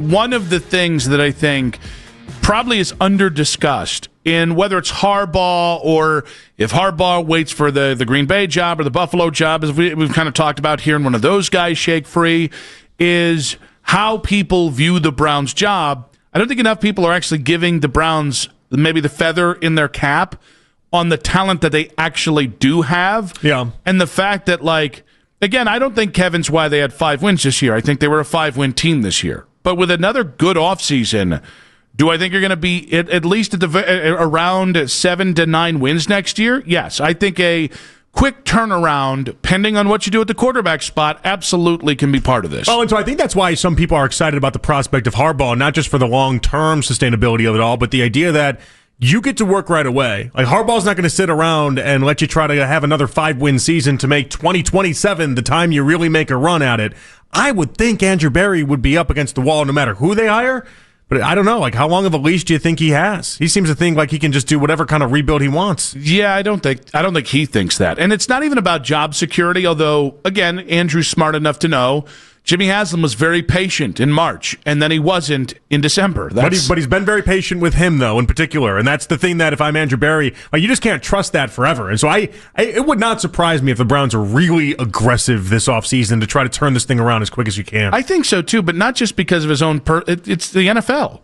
One of the things that I think probably is under-discussed in whether it's Harbaugh or if Harbaugh waits for the Green Bay job or the Buffalo job, as we've kind of talked about here, and one of those guys shake free, is how people view the Browns' job. I don't think enough people are actually giving the Browns maybe the feather in their cap on the talent that they actually do have. Yeah. And the fact that, like, again, I don't think Kevin's why they had 5 wins this year. I think they were a 5-win team this year. But with another good offseason, do I think you're going to be at least around 7 to 9 wins next year? Yes. I think a quick turnaround, depending on what you do at the quarterback spot, absolutely can be part of this. Oh, and so I think that's why some people are excited about the prospect of Harbaugh, not just for the long-term sustainability of it all, but the idea that you get to work right away. Like, Harbaugh's not going to sit around and let you try to have another 5-win season to make 2027 the time you really make a run at it. I would think Andrew Berry would be up against the wall no matter who they hire, but I don't know. Like, how long of a leash do you think he has? He seems to think like he can just do whatever kind of rebuild he wants. Yeah, I don't think he thinks that. And it's not even about job security, although, again, Andrew's smart enough to know Jimmy Haslam was very patient in March, and then he wasn't in December. But he's been very patient with him, though, in particular. And that's the thing that if I'm Andrew Berry, you just can't trust that forever. And so it would not surprise me if the Browns are really aggressive this offseason to try to turn this thing around as quick as you can. I think so, too, but not just because of his own it's the NFL.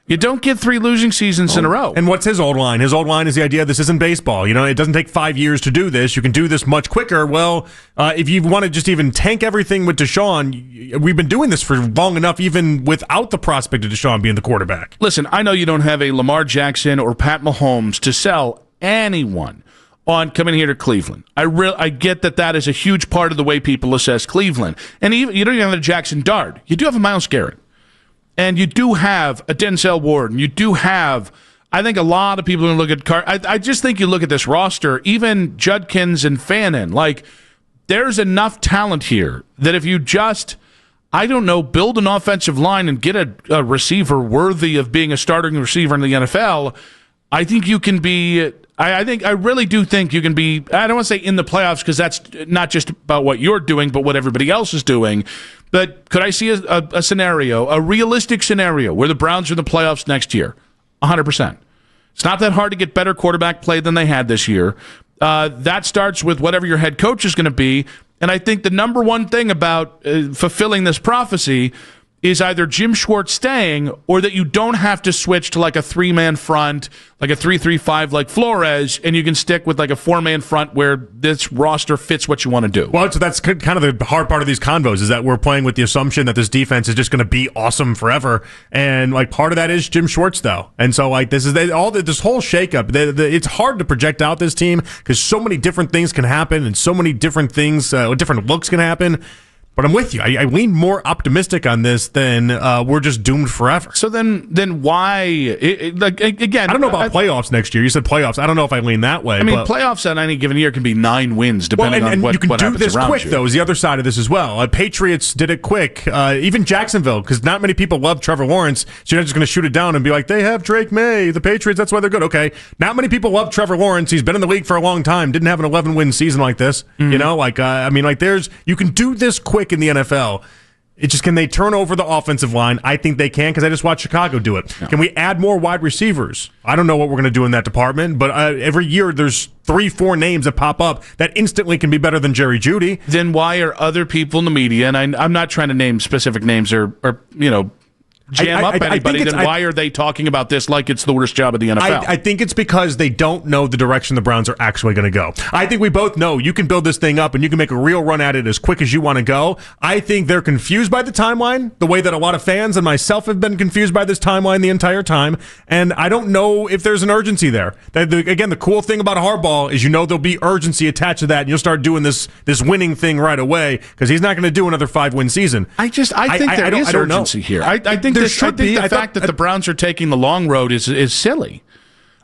You don't get 3 losing seasons in a row. And what's his old line? His old line is the idea this isn't baseball. You know, it doesn't take 5 years to do this. You can do this much quicker. Well, if you want to just even tank everything with Deshaun, we've been doing this for long enough, even without the prospect of Deshaun being the quarterback. Listen, I know you don't have a Lamar Jackson or Pat Mahomes to sell anyone on coming here to Cleveland. I get that is a huge part of the way people assess Cleveland. And even, you don't even have a Jackson Dart. You do have a Myles Garrett. And you do have a Denzel Ward, and you do have, I think a lot of people are going to look at I just think you look at this roster, even Judkins and Fannin, like, there's enough talent here that if you just, I don't know, build an offensive line and get a receiver worthy of being a starting receiver in the NFL, I think you can be, I really do think you can be, I don't want to say in the playoffs because that's not just about what you're doing, but what everybody else is doing. But could I see a scenario, a realistic scenario, where the Browns are in the playoffs next year? 100%. It's not that hard to get better quarterback play than they had this year. That starts with whatever your head coach is going to be. And I think the number one thing about fulfilling this prophecy is either Jim Schwartz staying or that you don't have to switch to like a 3-man front, like a 3-3-5 like Flores, and you can stick with like a 4-man front where this roster fits what you want to do. Well, so that's kind of the hard part of these convos is that we're playing with the assumption that this defense is just going to be awesome forever. And like part of that is Jim Schwartz, though. And so like this whole shakeup, it's hard to project out this team because so many different things can happen and so many different things, different looks can happen. But I'm with you. I lean more optimistic on this than we're just doomed forever. So then why? Again, I don't know about playoffs next year. You said playoffs. I don't know if I lean that way. I mean, playoffs on any given year can be 9 wins, depending on what happens around you. And you can do this quick, though, is the other side of this as well. Patriots did it quick. Even Jacksonville, because not many people love Trevor Lawrence, so you're not just going to shoot it down and be like, they have Drake May. The Patriots, that's why they're good. Okay, not many people love Trevor Lawrence. He's been in the league for a long time. Didn't have an 11-win season like this. Mm-hmm. You know, you can do this quick in the NFL. It just, can they turn over the offensive line? I think they can because I just watched Chicago do it. No. Can we add more wide receivers? I don't know what we're going to do in that department, but every year there's 3-4 names that pop up that instantly can be better than Jerry Jeudy. Then why are other people in the media, and I'm not trying to name specific names or jam up anybody, then why are they talking about this like it's the worst job of the NFL? I think it's because they don't know the direction the Browns are actually going to go. I think we both know you can build this thing up and you can make a real run at it as quick as you want to go. I think they're confused by the timeline, the way that a lot of fans and myself have been confused by this timeline the entire time, and I don't know if there's an urgency there. Again, the cool thing about Harbaugh is there'll be urgency attached to that, and you'll start doing this winning thing right away because he's not going to do another 5-win season. I think there is urgency here. I think the fact that the Browns are taking the long road is silly.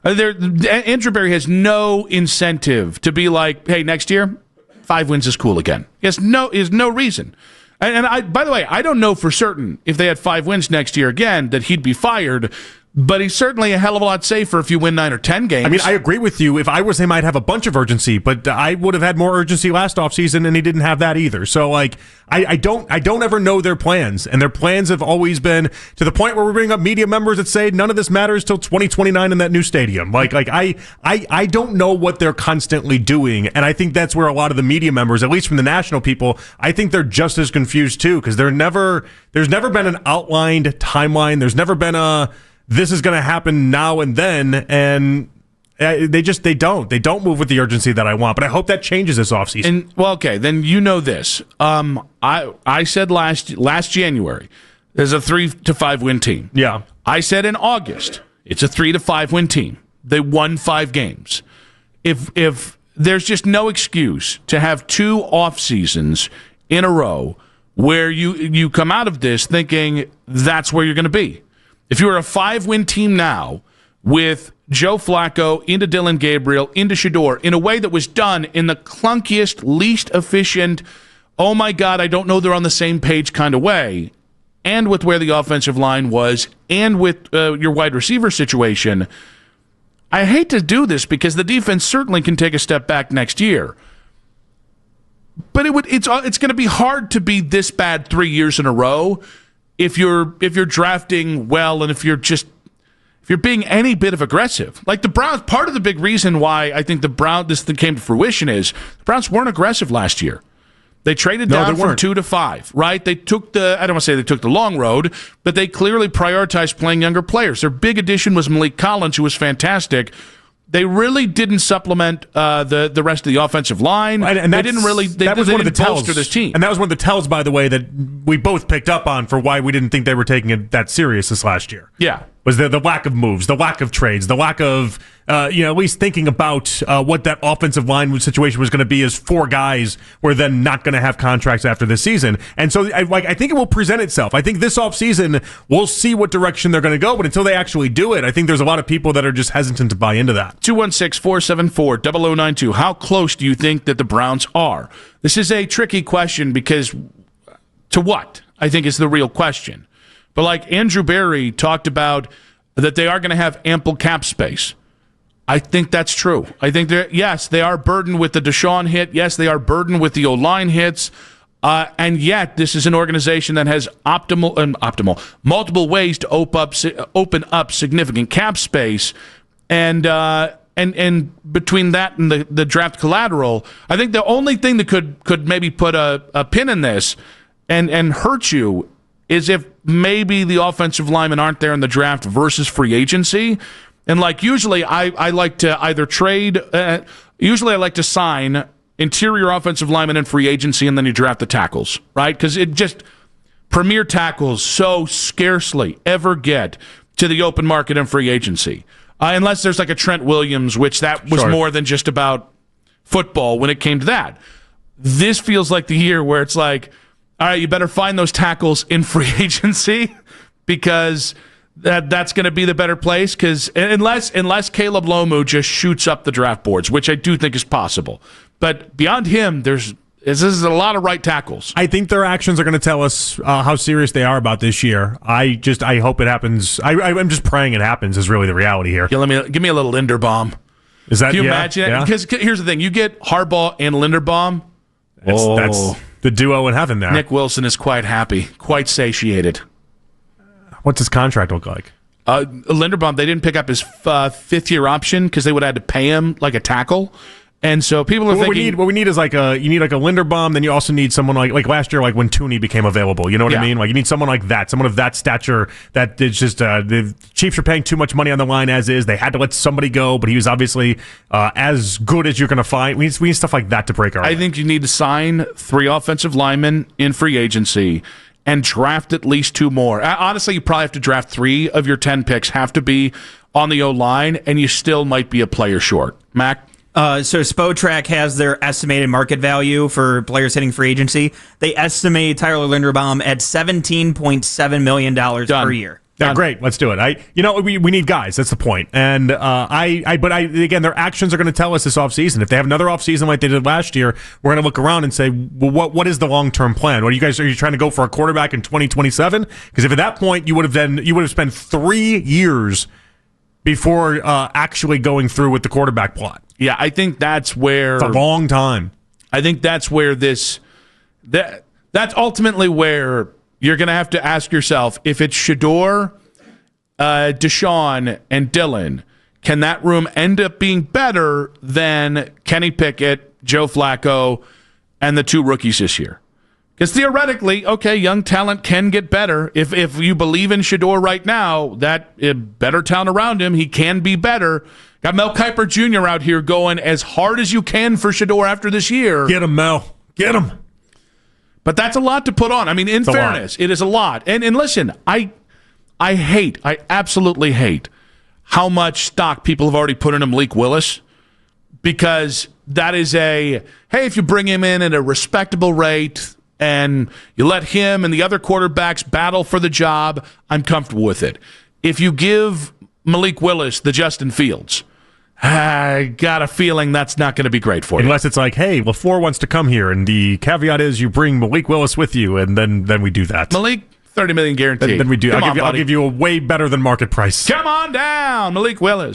Andrew Berry has no incentive to be like, hey, next year, 5 wins is cool again. He has no reason. And by the way, I don't know for certain if they had 5 wins next year again that he'd be fired. but he's certainly a hell of a lot safer if you win 9 or 10 games. I mean, I agree with you. If I was him, I'd have a bunch of urgency, but I would have had more urgency last offseason, and he didn't have that either. So, like, I don't ever know their plans, and their plans have always been to the point where we're bringing up media members that say none of this matters till 2029 in that new stadium. I don't know what they're constantly doing, and I think that's where a lot of the media members, at least from the national people, I think they're just as confused too, because there's never been an outlined timeline. There's never been a this is going to happen now and then, and they don't move with the urgency that I want. But I hope that changes this offseason. And well, okay, then you know this. I said last January there's a 3 to 5 win team. Yeah, I said in August it's a 3 to 5 win team. They won 5 games. If there's just no excuse to have 2 off seasons in a row where you come out of this thinking that's where you're going to be. If you were a 5-win team now with Joe Flacco into Dylan Gabriel into Shador in a way that was done in the clunkiest, least efficient, oh my God, I don't know they're on the same page kind of way, and with where the offensive line was and with your wide receiver situation, I hate to do this because the defense certainly can take a step back next year. But it's going to be hard to be this bad 3 years in a row if you're drafting well and if you're being any bit of aggressive. Like the Browns, part of the big reason why I think this thing came to fruition is the Browns weren't aggressive last year. They traded down from 2 to 5, right? They took I don't want to say they took the long road, but they clearly prioritized playing younger players. Their big addition was Malik Collins, who was fantastic. They really didn't supplement the rest of the offensive line. And they didn't really. That was one of the tells bolster this team. And that was one of the tells, by the way, that we both picked up on for why we didn't think they were taking it that serious this last year. Yeah, was the lack of moves, the lack of trades, the lack of at least thinking about what that offensive line situation was going to be as 4 guys were then not going to have contracts after this season. And so I think it will present itself. I think this offseason we'll see what direction they're going to go, but until they actually do it, I think there's a lot of people that are just hesitant to buy into that. 216-474-0092. How close do you think that the Browns are? This is a tricky question because to what, I think, is the real question. But like Andrew Berry talked about that they are going to have ample cap space. I think that's true. I think they are burdened with the Deshaun hit. Yes, they are burdened with the O-line hits. And yet this is an organization that has multiple ways to open up significant cap space. And between that and the draft collateral, I think the only thing that could maybe put a pin in this and hurt you is if maybe the offensive linemen aren't there in the draft versus free agency. And like usually I like to either trade, usually I like to sign interior offensive linemen in free agency and then you draft the tackles, right? Because it just, premier tackles so scarcely ever get to the open market in free agency. Unless there's like a Trent Williams, which that was more than just about football when it came to that. This feels like the year where it's like, all right, you better find those tackles in free agency because that's going to be the better place. Because unless Caleb Lomu just shoots up the draft boards, which I do think is possible, but beyond him, this is a lot of right tackles. I think their actions are going to tell us how serious they are about this year. I hope it happens. I'm just praying it happens. Is really the reality here. Yeah, give me a little Linderbaum. Is that? Can you imagine? Yeah. Because here's the thing: you get Harbaugh and Linderbaum. That's the duo in heaven there. Nick Wilson is quite happy, quite satiated. What's his contract look like? Linderbaum, they didn't pick up his 5th-year option because they would have had to pay him like a tackle. And so people are thinking... What we need is you need like a Linderbaum, then you also need someone like last year, like when Tooney became available. You know what I mean? Like you need someone like that, someone of that stature that is just... the Chiefs are paying too much money on the line as is. They had to let somebody go, but he was obviously as good as you're going to find. We need stuff like that to break our... I think you need to sign 3 offensive linemen in free agency and draft at least 2 more. Honestly, you probably have to draft 3 of your 10 picks have to be on the O-line, and you still might be a player short. Mac? So Spotrac has their estimated market value for players hitting free agency. They estimate Tyler Linderbaum at $17.7 million per year. Yeah, great. Let's do it. We need guys. That's the point. And again, their actions are going to tell us this offseason. If they have another offseason like they did last year, we're going to look around and say, well, what is the long-term plan? Are you trying to go for a quarterback in 2027? Because if at that point you would have spent 3 years before actually going through with the quarterback plot. Yeah, I think that's where it's a long time. I think that's where that's ultimately where you're going to have to ask yourself, if it's Shedeur, Deshaun, and Dylan, can that room end up being better than Kenny Pickett, Joe Flacco, and the 2 rookies this year? Because theoretically, okay, young talent can get better. If you believe in Shedeur right now, that better talent around him, he can be better. Got Mel Kiper Jr. out here going as hard as you can for Shedeur after this year. Get him, Mel. Get him. But that's a lot to put on. I mean, in fairness, it is a lot. And listen, I absolutely hate how much stock people have already put into Malik Willis, because that is hey, if you bring him in at a respectable rate and you let him and the other quarterbacks battle for the job, I'm comfortable with it. If you give Malik Willis the Justin Fields, I got a feeling that's not going to be great for you. Unless it's like, hey, LaFleur wants to come here, and the caveat is you bring Malik Willis with you, and then we do that. Malik, $30 million guaranteed. Then we do. I'll give you a way better than market price. Come on down, Malik Willis.